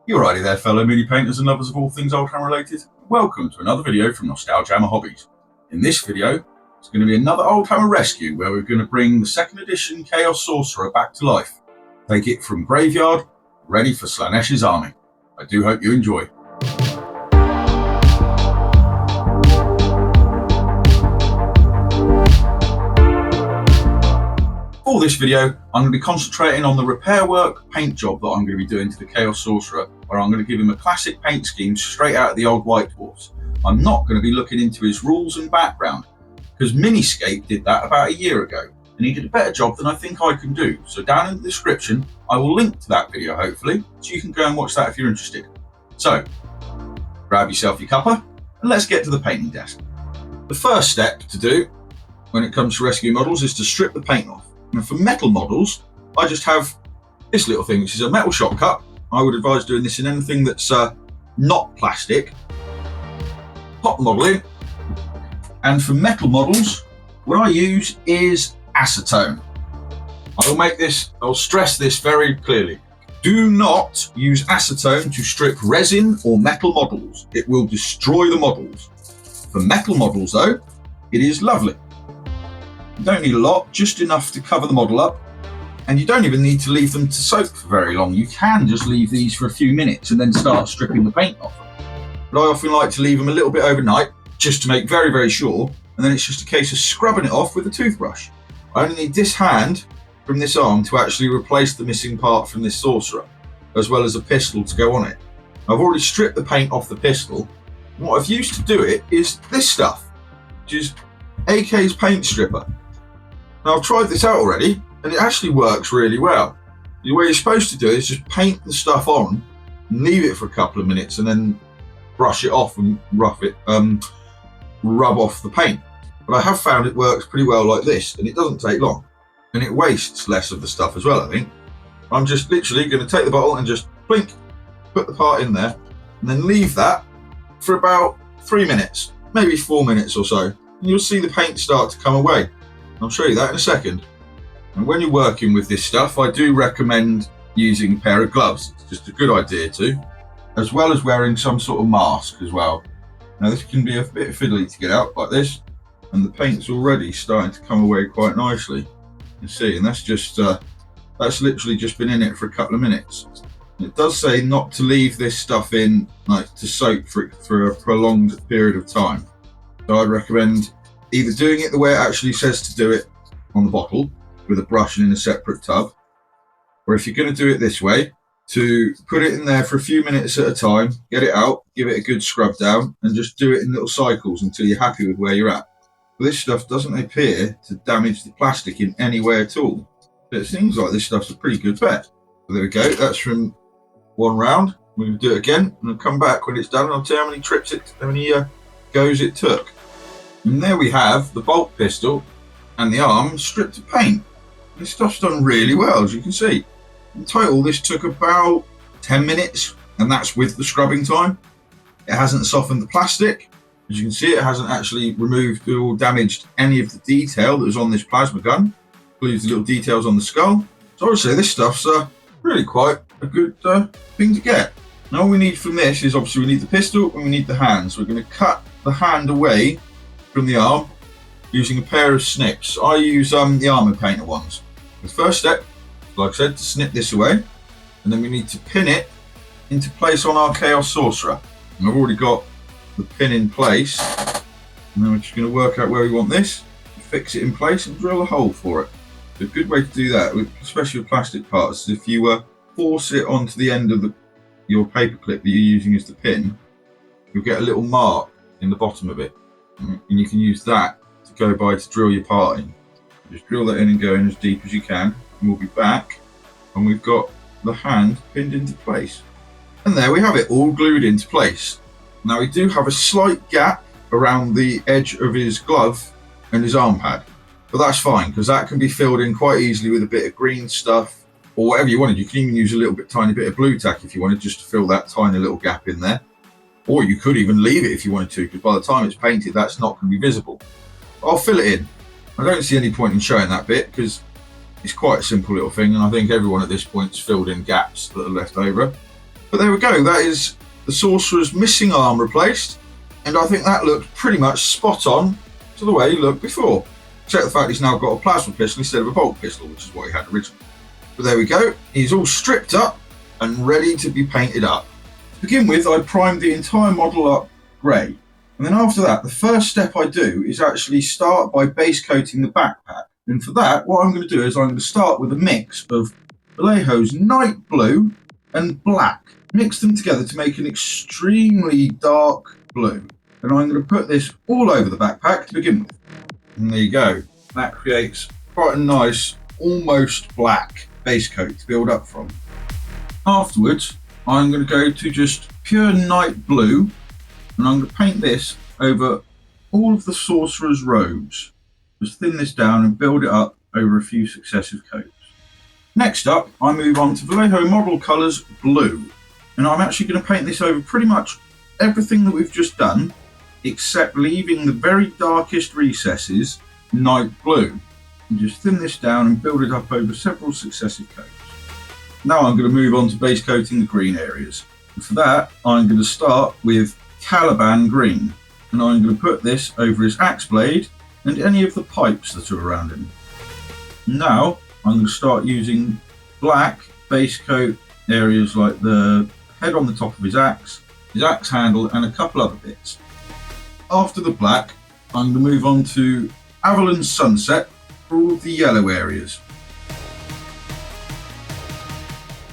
Alrighty there, fellow mini painters and lovers of all things Oldhammer related. Welcome to another video from Nostalgiahammer Hobbies. In this video, it's going to be another Oldhammer rescue where we're going to bring the 2nd edition Chaos Sorcerer back to life. Take it from graveyard, ready for Slanesh's army. I do hope you enjoy. For this video, I'm going to be concentrating on the repair work paint job that I'm going to be doing to the Chaos Sorcerer, where I'm going to give him a classic paint scheme straight out of the old White Dwarfs. I'm not going to be looking into his rules and background, because Miniscape did that about a year ago, and he did a better job than I think I can do. So down in the description, I will link to that video hopefully, so you can go and watch that if you're interested. So, grab yourself your cuppa, and let's get to the painting desk. The first step to do when it comes to rescue models is to strip the paint off. And for metal models, I just have this little thing, which is a metal shot cut. I would advise doing this in anything that's not plastic. Pop the model in. And for metal models, what I use is acetone. I'll stress this very clearly. Do not use acetone to strip resin or metal models. It will destroy the models. For metal models though, it is lovely. You don't need a lot, just enough to cover the model up, and you don't even need to leave them to soak for very long. You can just leave these for a few minutes and then start stripping the paint off them. But I often like to leave them a little bit overnight, just to make very, very sure, and then it's just a case of scrubbing it off with a toothbrush. I only need this hand from this arm to actually replace the missing part from this Sorcerer, as well as a pistol to go on it. I've already stripped the paint off the pistol. What I've used to do it is this stuff, which is AK's paint stripper. Now I've tried this out already, and it actually works really well. The way you're supposed to do it is just paint the stuff on, and leave it for a couple of minutes, and then brush it off and rub off the paint. But I have found it works pretty well like this, and it doesn't take long, and it wastes less of the stuff as well, I think. I'm just literally going to take the bottle and just blink, put the part in there, and then leave that for about 3 minutes, maybe 4 minutes or so, and you'll see the paint start to come away. I'll show you that in a second. And when you're working with this stuff, I do recommend using a pair of gloves. It's just a good idea too, as well as wearing some sort of mask as well. Now this can be a bit fiddly to get out like this, and the paint's already starting to come away quite nicely. You can see, and that's literally just been in it for a couple of minutes. And it does say not to leave this stuff in like to soak for a prolonged period of time. So I'd recommend either doing it the way it actually says to do it on the bottle, with a brush and in a separate tub, or if you're going to do it this way, to put it in there for a few minutes at a time, get it out, give it a good scrub down, and just do it in little cycles until you're happy with where you're at. But this stuff doesn't appear to damage the plastic in any way at all. But it seems like this stuff's a pretty good bet. So there we go, that's from one round. We're going to do it again, and I'll come back when it's done, and I'll tell you how many goes it took. And there we have the bolt pistol and the arm stripped of paint. This stuff's done really well, as you can see. In total, this took about 10 minutes, and that's with the scrubbing time. It hasn't softened the plastic. As you can see, it hasn't actually removed or damaged any of the detail that was on this plasma gun, including the little details on the skull. So I would say this stuff's really quite a good thing to get. Now all we need from this is obviously we need the pistol and we need the hand. So we're going to cut the hand away from the arm using a pair of snips. I use the armor painter ones. The first step, like I said, to snip this away, and then we need to pin it into place on our Chaos Sorcerer. And I've already got the pin in place, and then we're just going to work out where we want this, fix it in place and drill a hole for it. So a good way to do that, especially with plastic parts, is if you force it onto the end of your paper clip that you're using as the pin, you'll get a little mark in the bottom of it. And you can use that to go by to drill your part in. Just drill that in and go in as deep as you can, and we'll be back and we've got the hand pinned into place. And there we have it, all glued into place. Now we do have a slight gap around the edge of his glove and his arm pad, but that's fine because that can be filled in quite easily with a bit of green stuff or whatever you wanted. You can even use a tiny bit of blue tack if you wanted, just to fill that tiny little gap in there. Or you could even leave it if you wanted to, because by the time it's painted, that's not going to be visible. I'll fill it in. I don't see any point in showing that bit because it's quite a simple little thing, and I think everyone at this point's filled in gaps that are left over. But there we go, that is the Sorcerer's missing arm replaced, and I think that looked pretty much spot on to the way he looked before. Except the fact he's now got a plasma pistol instead of a bolt pistol, which is what he had originally. But there we go, he's all stripped up and ready to be painted up. To begin with, I primed the entire model up grey, and then after that, the first step I do is actually start by base coating the backpack. And for that, what I'm going to do is I'm going to start with a mix of Vallejo's night blue and black. Mix them together to make an extremely dark blue. And I'm going to put this all over the backpack to begin with. And there you go. That creates quite a nice, almost black base coat to build up from. Afterwards, I'm going to go to just pure night blue, and I'm going to paint this over all of the Sorcerer's robes. Just thin this down and build it up over a few successive coats. Next up, I move on to Vallejo Model Colours Blue, and I'm actually going to paint this over pretty much everything that we've just done, except leaving the very darkest recesses night blue. And just thin this down and build it up over several successive coats. Now I'm going to move on to base coating the green areas. And for that, I'm going to start with Caliban Green, and I'm going to put this over his axe blade and any of the pipes that are around him. Now I'm going to start using black base coat areas like the head on the top of his axe handle, and a couple other bits. After the black, I'm going to move on to Avalon Sunset for all of the yellow areas.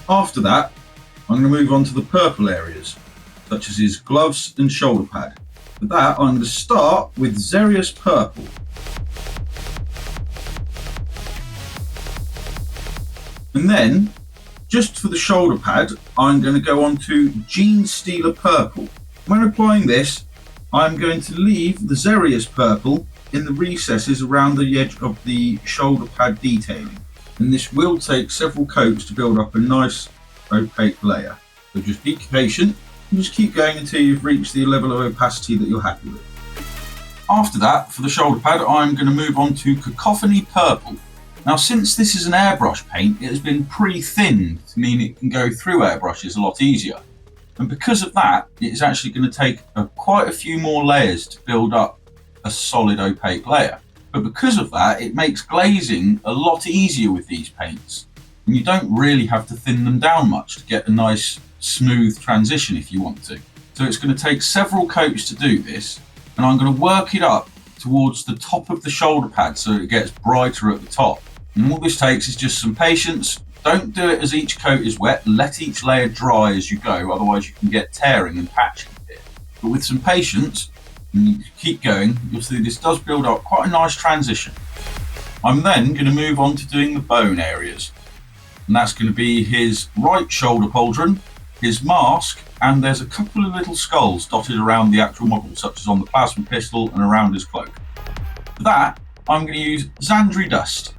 After that, I'm going to move on to the purple areas, such as his gloves and shoulder pad. For that, I'm going to start with Xerius Purple. And then, just for the shoulder pad, I'm going to go on to Gene Stealer Purple. When applying this, I'm going to leave the Xerius Purple in the recesses around the edge of the shoulder pad detailing. And this will take several coats to build up a nice opaque layer. So just be patient and just keep going until you've reached the level of opacity that you're happy with. After that, for the shoulder pad, I'm going to move on to Cacophony Purple. Now, since this is an airbrush paint, it has been pre-thinned to mean it can go through airbrushes a lot easier. And because of that, it is actually going to take quite a few more layers to build up a solid opaque layer. But because of that, it makes glazing a lot easier with these paints. And you don't really have to thin them down much to get a nice smooth transition if you want to. So it's going to take several coats to do this, and I'm going to work it up towards the top of the shoulder pad so it gets brighter at the top. And all this takes is just some patience. Don't do it as each coat is wet. Let each layer dry as you go, otherwise you can get tearing and patching a bit. But with some patience, and you keep going, you'll see this does build up quite a nice transition. I'm then going to move on to doing the bone areas. And that's going to be his right shoulder pauldron, his mask, and there's a couple of little skulls dotted around the actual model, such as on the plasma pistol and around his cloak. For that, I'm going to use Xandri Dust.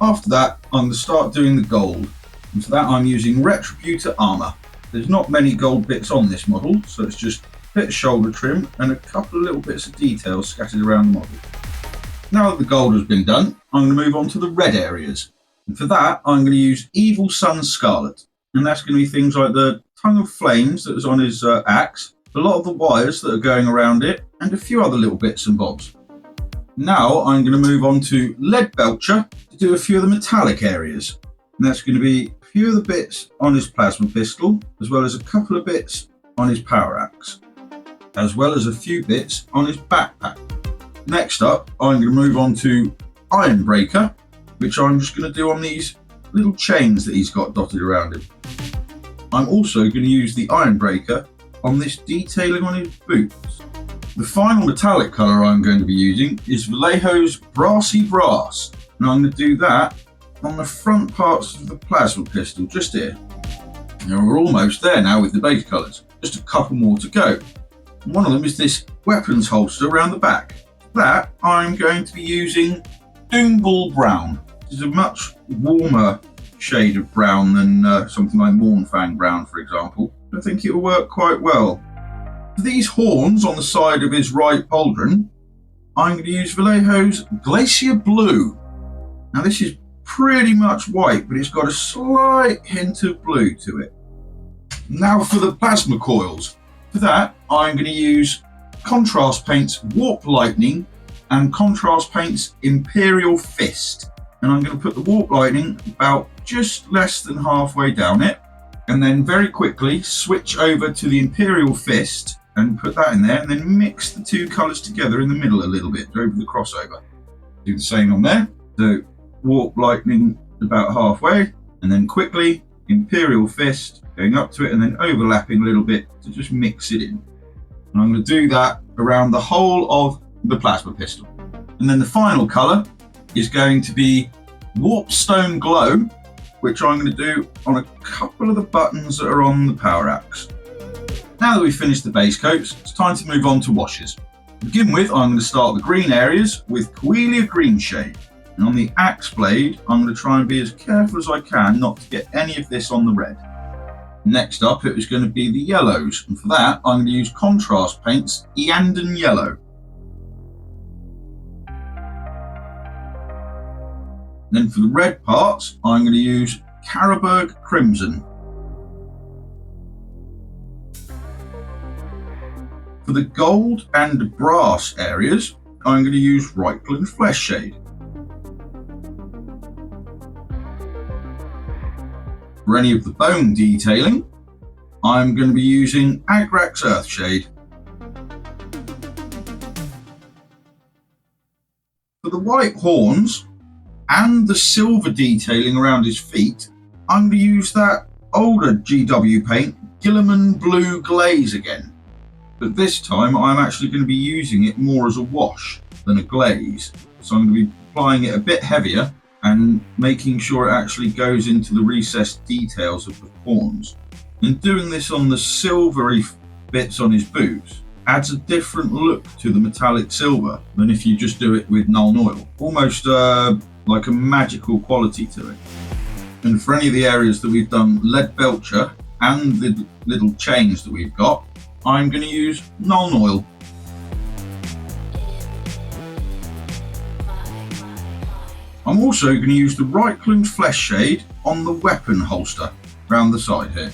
After that, I'm going to start doing the gold, and for that I'm using Retributor Armour. There's not many gold bits on this model, so it's just a bit of shoulder trim and a couple of little bits of detail scattered around the model. Now that the gold has been done, I'm going to move on to the red areas, and for that I'm going to use Evil Sun Scarlet, and that's going to be things like the tongue of flames that is on his axe, a lot of the wires that are going around it, and a few other little bits and bobs. Now I'm going to move on to Lead Belcher to do a few of the metallic areas. And that's going to be a few of the bits on his plasma pistol, as well as a couple of bits on his power axe, as well as a few bits on his backpack. Next up, I'm going to move on to Iron Breaker, which I'm just going to do on these little chains that he's got dotted around him. I'm also going to use the Iron Breaker on this detailing on his boots. The final metallic colour I'm going to be using is Vallejo's Brassy Brass, and I'm going to do that on the front parts of the plasma pistol, just here. Now we're almost there now with the base colours, just a couple more to go. And one of them is this weapons holster around the back. For that, I'm going to be using Doombull Brown. This is a much warmer shade of brown than something like Mournfang Brown, for example. I think it will work quite well. For these horns on the side of his right pauldron, I'm going to use Vallejo's Glacier Blue. Now this is pretty much white, but it's got a slight hint of blue to it. Now for the plasma coils. For that, I'm going to use Contrast Paints Warp Lightning and Contrast Paints Imperial Fist. And I'm going to put the Warp Lightning about just less than halfway down it, and then very quickly switch over to the Imperial Fist and put that in there, and then mix the two colours together in the middle a little bit over the crossover. Do the same on there. So Warp Lightning about halfway, and then quickly Imperial Fist going up to it and then overlapping a little bit to just mix it in. And I'm going to do that around the whole of the plasma pistol. And then the final colour is going to be Warp Stone Glow, which I'm going to do on a couple of the buttons that are on the power axe. Now that we've finished the base coats, it's time to move on to washes. To begin with, I'm going to start the green areas with Coelia Green Shade. And on the axe blade, I'm going to try and be as careful as I can not to get any of this on the red. Next up, it is going to be the yellows, and for that, I'm going to use Contrast Paints Eandon Yellow. Then for the red parts, I'm going to use Caraberg Crimson. For the gold and brass areas, I'm going to use Reichland Flesh Shade. For any of the bone detailing, I'm going to be using Agrax Earthshade. For the white horns and the silver detailing around his feet, I'm going to use that older GW paint, Guilliman Blue Glaze again. But this time I'm actually going to be using it more as a wash than a glaze. So I'm going to be applying it a bit heavier and making sure it actually goes into the recessed details of the horns. And doing this on the silvery bits on his boots adds a different look to the metallic silver than if you just do it with Nuln Oil. Almost like a magical quality to it. And for any of the areas that we've done lead belcher and the little chains that we've got, I'm going to use Nuln Oil. I'm also going to use the Reichland Flesh Shade on the weapon holster around the side here.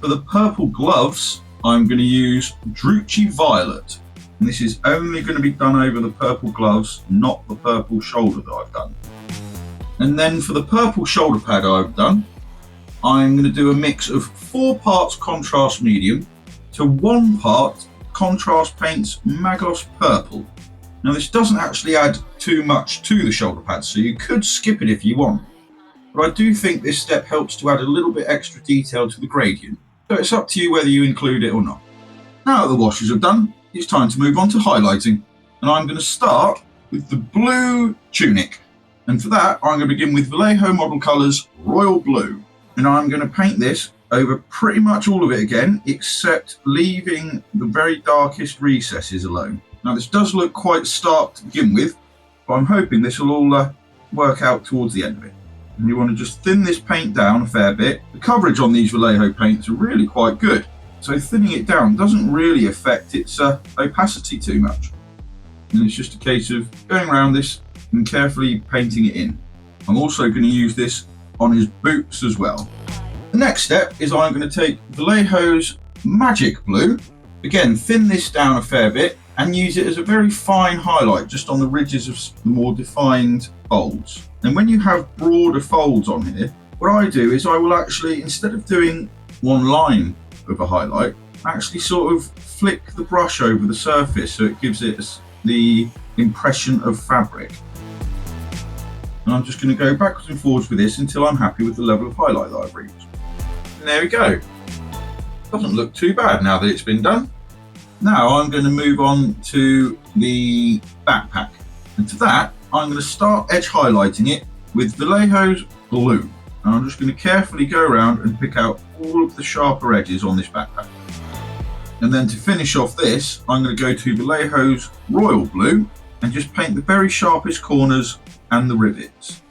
For the purple gloves, I'm going to use Druchii Violet. And this is only going to be done over the purple gloves, not the purple shoulder that I've done. And then for the purple shoulder pad I've done, I'm going to do a mix of 4 parts Contrast Medium to 1 part Contrast Paints Magos Purple. Now this doesn't actually add too much to the shoulder pad, so you could skip it if you want. But I do think this step helps to add a little bit extra detail to the gradient. So it's up to you whether you include it or not. Now that the washes are done, it's time to move on to highlighting. And I'm going to start with the blue tunic. And for that, I'm going to begin with Vallejo Model Colours Royal Blue. And I'm going to paint this over pretty much all of it again, except leaving the very darkest recesses alone. Now this does look quite stark to begin with, but I'm hoping this will all work out towards the end of it. And you want to just thin this paint down a fair bit. The coverage on these Vallejo paints are really quite good, so thinning it down doesn't really affect its opacity too much. And it's just a case of going around this and carefully painting it in. I'm also going to use this on his boots as well. The next step is I'm going to take Vallejo's Magic Blue, again thin this down a fair bit, and use it as a very fine highlight just on the ridges of the more defined folds. And when you have broader folds on here, what I do is I will actually, instead of doing one line of a highlight, actually sort of flick the brush over the surface so it gives it the impression of fabric. And I'm just going to go backwards and forwards with this until I'm happy with the level of highlight that I've reached. And there we go. Doesn't look too bad now that it's been done. Now I'm going to move on to the backpack, and to that I'm going to start edge highlighting it with Vallejo's Blue, and I'm just going to carefully go around and pick out all of the sharper edges on this backpack. And then to finish off this, I'm going to go to Vallejo's Royal Blue and just paint the very sharpest corners and the rivets.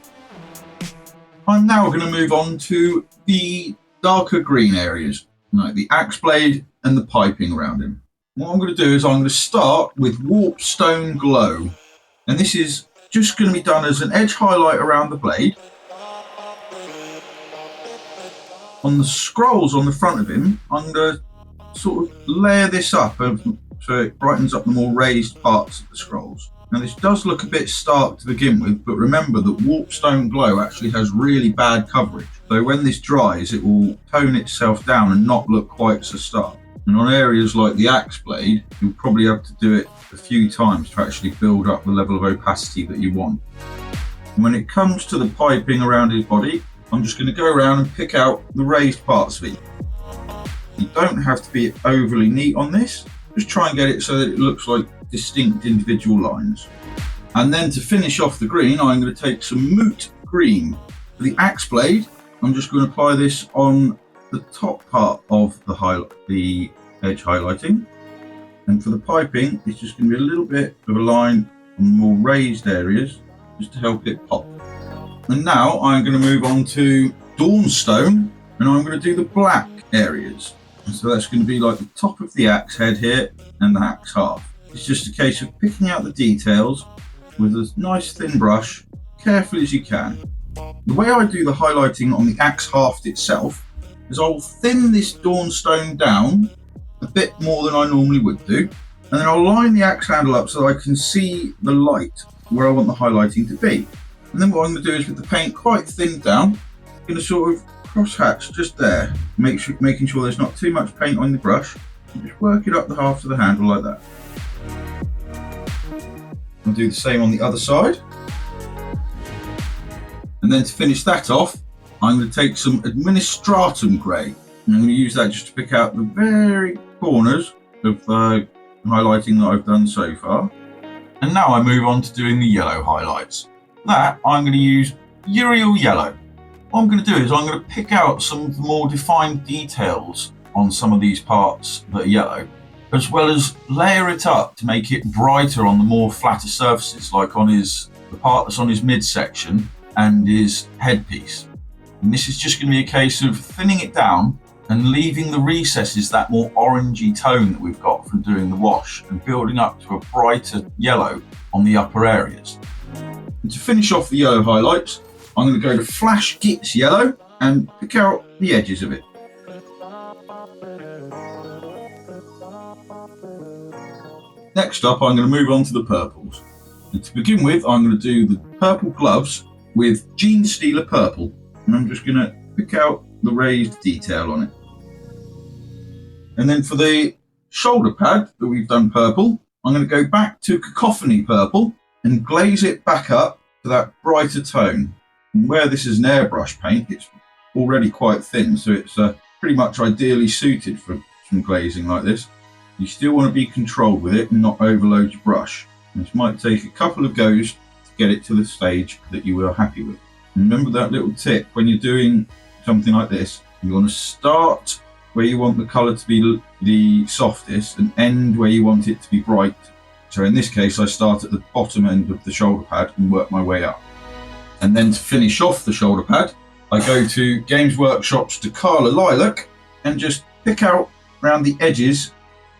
I'm now going to move on to the darker green areas, like the axe blade and the piping around him. What I'm going to do is I'm going to start with Warp Stone Glow, and this is just going to be done as an edge highlight around the blade. On the scrolls on the front of him, I'm going to sort of layer this up so it brightens up the more raised parts of the scrolls. Now this does look a bit stark to begin with, but remember that Warpstone Glow actually has really bad coverage. So when this dries, it will tone itself down and not look quite so stark. And on areas like the axe blade, you'll probably have to do it a few times to actually build up the level of opacity that you want. And when it comes to the piping around his body, I'm just going to go around and pick out the raised parts of it. You don't have to be overly neat on this. Just try and get it so that it looks like distinct individual lines. And then to finish off the green, I'm going to take some Moot Green. For the axe blade, I'm just going to apply this on the top part of the edge highlighting. And for the piping, it's just going to be a little bit of a line on the more raised areas, just to help it pop. And now I'm going to move on to Dawnstone, and I'm going to do the black areas. And so that's going to be like the top of the axe head here and the axe half. It's just a case of picking out the details with a nice thin brush, carefully as you can. The way I do the highlighting on the axe haft itself is I'll thin this Dawnstone down a bit more than I normally would do, and then I'll line the axe handle up so that I can see the light where I want the highlighting to be. And then what I'm going to do is, with the paint quite thinned down, I'm going to sort of cross-hatch just there, making sure there's not too much paint on the brush, and just work it up the half of the handle like that. I'll do the same on the other side. And then to finish that off, I'm going to take some Administratum Grey, and I'm going to use that just to pick out the very corners of the highlighting that I've done so far. And now I move on to doing the yellow highlights. That I'm going to use Uriel Yellow. What I'm going to do is I'm going to pick out some of the more defined details on some of these parts that are yellow, as well as layer it up to make it brighter on the more flatter surfaces, like on the part that's on his midsection and his headpiece. And this is just going to be a case of thinning it down and leaving the recesses that more orangey tone that we've got from doing the wash, and building up to a brighter yellow on the upper areas. And to finish off the yellow highlights, I'm going to go to Flash Gits Yellow and pick out the edges of it. Next up, I'm going to move on to the purples. And to begin with, I'm going to do the purple gloves with Gene Stealer Purple. And I'm just going to pick out the raised detail on it. And then for the shoulder pad that we've done purple, I'm going to go back to Cacophony Purple and glaze it back up to that brighter tone. And where this is an airbrush paint, it's already quite thin, so it's pretty much ideally suited for some glazing like this. You still want to be controlled with it and not overload your brush. And this might take a couple of goes to get it to the stage that you are happy with. And remember that little tip: when you're doing something like this, you want to start where you want the colour to be the softest and end where you want it to be bright. So in this case, I start at the bottom end of the shoulder pad and work my way up. And then to finish off the shoulder pad, I go to Games Workshop's Dakala Lilac and just pick out around the edges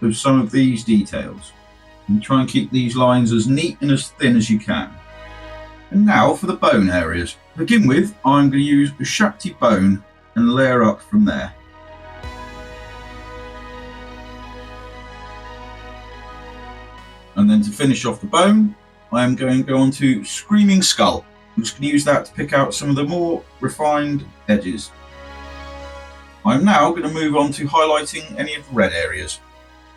of some of these details. And try and keep these lines as neat and as thin as you can. And now for the bone areas. To begin with, I'm going to use a Shakti bone and layer up from there. And then to finish off the bone, I am going to go on to Screaming Skull. I'm just going to use that to pick out some of the more refined edges. I'm now going to move on to highlighting any of the red areas.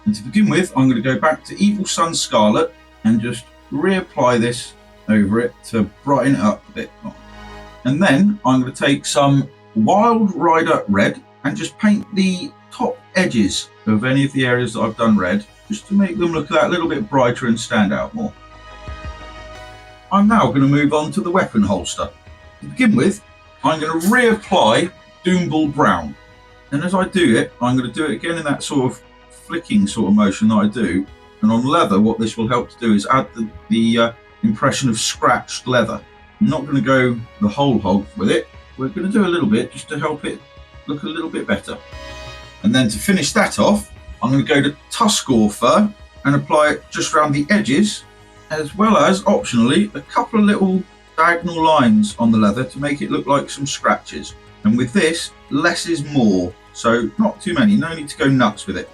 And to begin with, I'm going to go back to Evil Sun Scarlet and just reapply this over it to brighten it up a bit more. And then I'm going to take some Wild Rider Red and just paint the top edges of any of the areas that I've done red, just to make them look that little bit brighter and stand out more. I'm now going to move on to the weapon holster. To begin with, I'm going to reapply Doomball Brown. And as I do it, I'm going to do it again in that sort of flicking sort of motion that I do. And on leather, what this will help to do is add the impression of scratched leather. I'm not going to go the whole hog with it. We're going to do a little bit just to help it look a little bit better. And then to finish that off, I'm going to go to Tuskor Fur and apply it just around the edges as well as, optionally, a couple of little diagonal lines on the leather to make it look like some scratches. And with this, less is more, so not too many, no need to go nuts with it.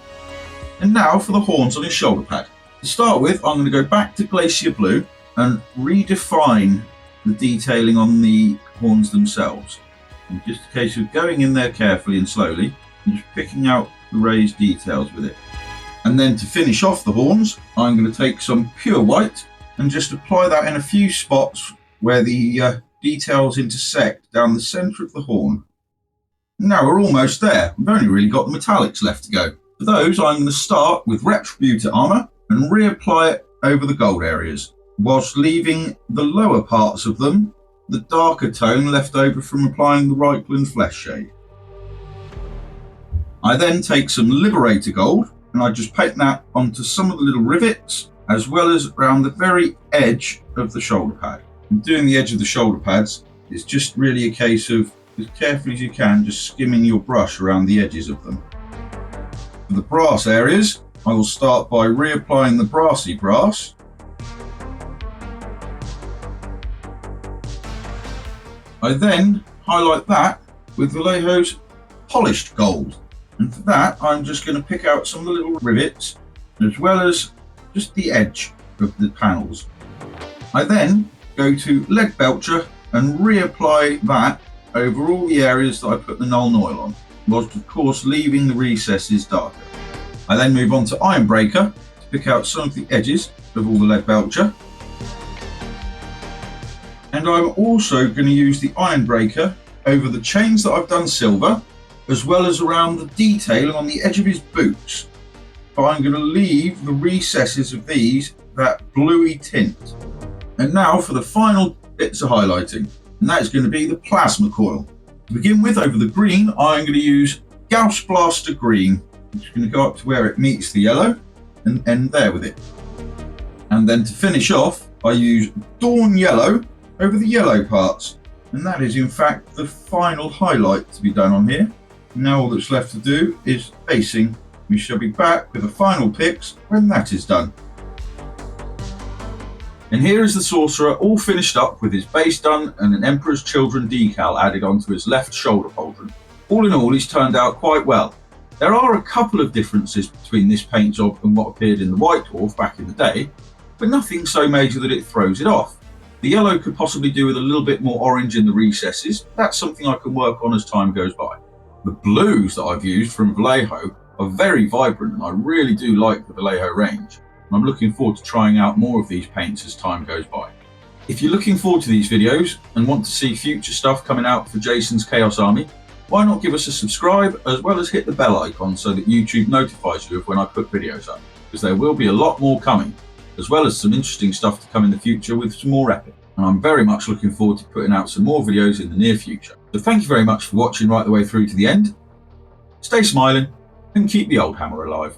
And now for the horns on his shoulder pad. To start with, I'm going to go back to Glacier Blue and redefine the detailing on the horns themselves. And just a case of going in there carefully and slowly and just picking out the raised details with it. And then to finish off the horns, I'm going to take some pure white and just apply that in a few spots where the details intersect down the centre of the horn. Now we're almost there. We've only really got the metallics left to go. For those, I'm going to start with Retributor armour and reapply it over the gold areas, whilst leaving the lower parts of them the darker tone left over from applying the Reichland flesh shade. I then take some Liberator gold and I just paint that onto some of the little rivets as well as around the very edge of the shoulder pad. And doing the edge of the shoulder pads is just really a case of, as carefully as you can, just skimming your brush around the edges of them. For the brass areas, I will start by reapplying the brassy brass. I then highlight that with Vallejo's polished gold. And for that, I'm just going to pick out some of the little rivets, as well as just the edge of the panels. I then go to Lead Belcher and reapply that over all the areas that I put the Null Oil on, whilst of course leaving the recesses darker. I then move on to Iron Breaker to pick out some of the edges of all the Lead Belcher. And I'm also going to use the Iron Breaker over the chains that I've done silver, as well as around the detailing on the edge of his boots. But I'm going to leave the recesses of these that bluey tint. And now for the final bits of highlighting, and that is going to be the plasma coil. To begin with, over the green, I'm going to use Gauss Blaster Green. I'm just going to go up to where it meets the yellow and end there with it. And then to finish off, I use Dawn Yellow over the yellow parts. And that is in fact the final highlight to be done on here. Now all that's left to do is basing. We shall be back with the final picks when that is done. And here is the Sorcerer all finished up with his base done and an Emperor's Children decal added onto his left shoulder pauldron. All in all, he's turned out quite well. There are a couple of differences between this paint job and what appeared in the White Dwarf back in the day, but nothing so major that it throws it off. The yellow could possibly do with a little bit more orange in the recesses. That's something I can work on as time goes by. The blues that I've used from Vallejo are very vibrant and I really do like the Vallejo range. I'm looking forward to trying out more of these paints as time goes by. If you're looking forward to these videos and want to see future stuff coming out for Jason's Chaos Army, why not give us a subscribe as well as hit the bell icon so that YouTube notifies you of when I put videos up, because there will be a lot more coming, as well as some interesting stuff to come in the future with some more epic. And I'm very much looking forward to putting out some more videos in the near future. So thank you very much for watching right the way through to the end. Stay smiling and keep the Oldhammer alive.